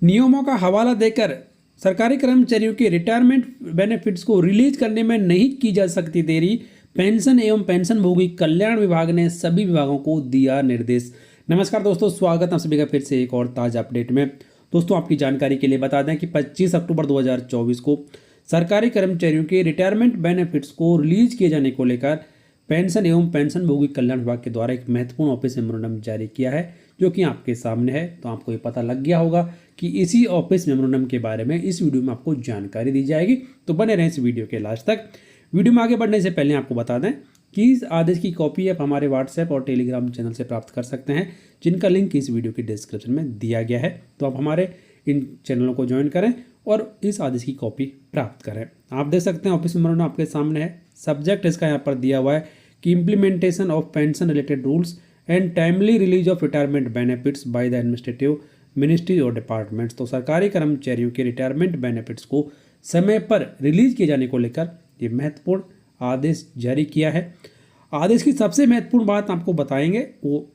नियमों का हवाला देकर सरकारी कर्मचारियों के रिटायरमेंट बेनिफिट्स को रिलीज करने में नहीं की जा सकती देरी। पेंशन एवं पेंशनभोगी कल्याण विभाग ने सभी विभागों को दिया निर्देश। नमस्कार दोस्तों, स्वागत है आप सभी का फिर से एक और ताज़ा अपडेट में। दोस्तों, आपकी जानकारी के लिए बता दें कि 25 अक्टूबर 2024 को सरकारी कर्मचारियों के रिटायरमेंट बेनिफिट्स को रिलीज किए जाने को लेकर पेंशन एवं पेंशनभोगी कल्याण विभाग के द्वारा एक महत्वपूर्ण ऑफिस मेमोरेंडम जारी किया है, जो कि आपके सामने है। तो आपको ये पता लग गया होगा कि इसी ऑफिस मेमोरेंडम के बारे में इस वीडियो में आपको जानकारी दी जाएगी। तो बने रहें इस वीडियो के लास्ट तक। वीडियो में आगे बढ़ने से पहले आपको बता दें कि इस आदेश की कॉपी आप हमारे व्हाट्सएप और टेलीग्राम चैनल से प्राप्त कर सकते हैं, जिनका लिंक इस वीडियो के डिस्क्रिप्शन में दिया गया है। तो आप हमारे इन चैनलों को ज्वाइन करें और इस आदेश की कॉपी प्राप्त करें। आप देख सकते हैं ऑफिस मेमोरेंडम आपके सामने है। सब्जेक्ट इसका यहाँ पर दिया हुआ है कि implementation of pension related rules and timely release of retirement benefits by the administrative ministry और डिपार्टमेंट्स। तो सरकारी कर्मचारियों के रिटायरमेंट बेनिफिट्स को समय पर रिलीज किए जाने को लेकर ये महत्वपूर्ण आदेश जारी किया है। आदेश की सबसे महत्वपूर्ण बात आपको बताएंगे, वो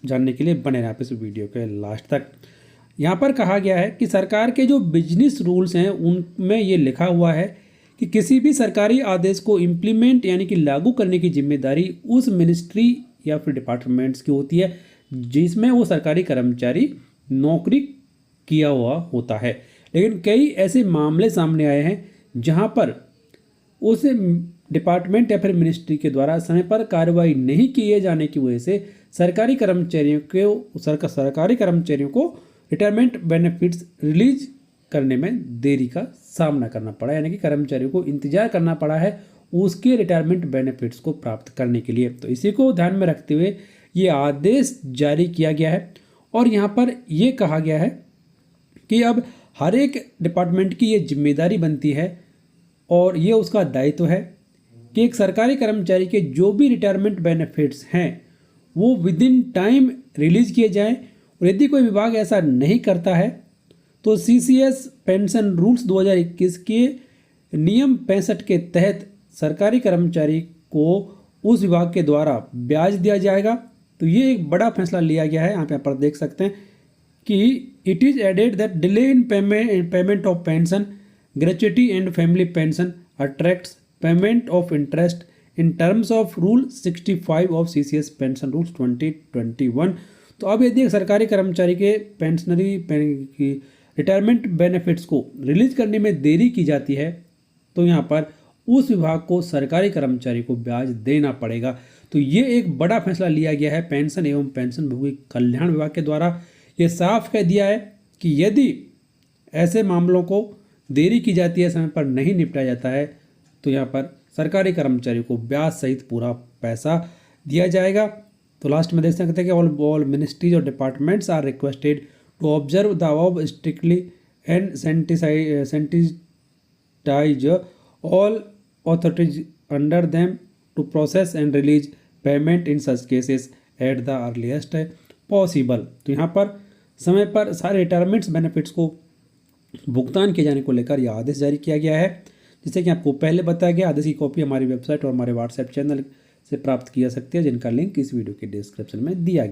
जानने के लिए बने रहे आप इस वीडियो के लास्ट तक। यहाँ पर कहा गया है कि सरकार के जो बिजनेस रूल्स हैं उनमें ये लिखा हुआ है कि किसी भी सरकारी आदेश को इम्प्लीमेंट यानी कि लागू करने की जिम्मेदारी उस मिनिस्ट्री या फिर डिपार्टमेंट्स की होती है जिसमें वो सरकारी कर्मचारी नौकरी किया हुआ होता है। लेकिन कई ऐसे मामले सामने आए हैं जहां पर उस डिपार्टमेंट या फिर मिनिस्ट्री के द्वारा समय पर कार्रवाई नहीं किए जाने की वजह से सरकारी कर्मचारियों को रिटायरमेंट बेनिफिट्स रिलीज करने में देरी का सामना करना पड़ा, यानी कि कर्मचारियों को इंतजार करना पड़ा है उसके रिटायरमेंट बेनिफिट्स को प्राप्त करने के लिए। तो इसी को ध्यान में रखते हुए ये आदेश जारी किया गया है और यहाँ पर ये कहा गया है कि अब हर एक डिपार्टमेंट की ये जिम्मेदारी बनती है और ये उसका दायित्व है कि एक सरकारी कर्मचारी के जो भी रिटायरमेंट बेनिफिट्स हैं वो विद इन टाइम रिलीज किए जाएं। और यदि कोई विभाग ऐसा नहीं करता है तो सीसीएस पेंशन रूल्स 2021 के नियम 65 के तहत सरकारी कर्मचारी को उस विभाग के द्वारा ब्याज दिया जाएगा। तो ये एक बड़ा फैसला लिया गया है। आप यहाँ पर देख सकते हैं कि it is added that delay in payment of pension gratuity and family pension attracts payment of interest in terms of rule 65 of CCS pension rules 2021। तो अब यदि सरकारी कर्मचारी के पेंशनरी रिटायरमेंट बेनिफिट्स को रिलीज करने में देरी की जाती है तो यहाँ पर उस विभाग को सरकारी कर्मचारी को ब्याज देना पड़ेगा। तो ये एक बड़ा फैसला लिया गया है पेंशन एवं पेंशनभोगी कल्याण विभाग के द्वारा। ये साफ कह दिया है कि यदि ऐसे मामलों को देरी की जाती है, समय पर नहीं निपटाया जाता है, तो यहाँ पर सरकारी कर्मचारी को ब्याज सहित पूरा पैसा दिया जाएगा। तो लास्ट में देख सकते हैं कि ऑल मिनिस्ट्रीज और departments are requested to observe the above strictly and sensitize all authorities under them to process and release payment in such cases at the earliest possible। तो यहाँ पर समय पर सारे रिटायरमेंट्स बेनिफिट्स को भुगतान किए जाने को लेकर यह आदेश जारी किया गया है। जैसे कि आपको पहले बताया गया, आदेश की कॉपी हमारी वेबसाइट और हमारे व्हाट्सएप चैनल से प्राप्त किया सकती है, जिनका लिंक इस वीडियो के डिस्क्रिप्शन में दिया गया।